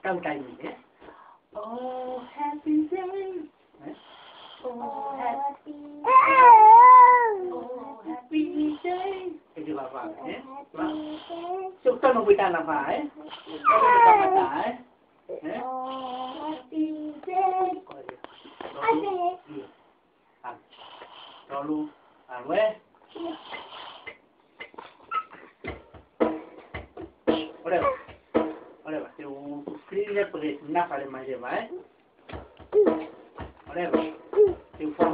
Căng cành thế. Oh happy day. Oh happy day. Oh happy day. Itu apa ya? Suka membuat apa ya? Apa ya? Oh happy day. Ada. Lalu, alwe. Udah. Oleh, c'est un screen pour les nappes à les manger, ouais. Oleh, c'est un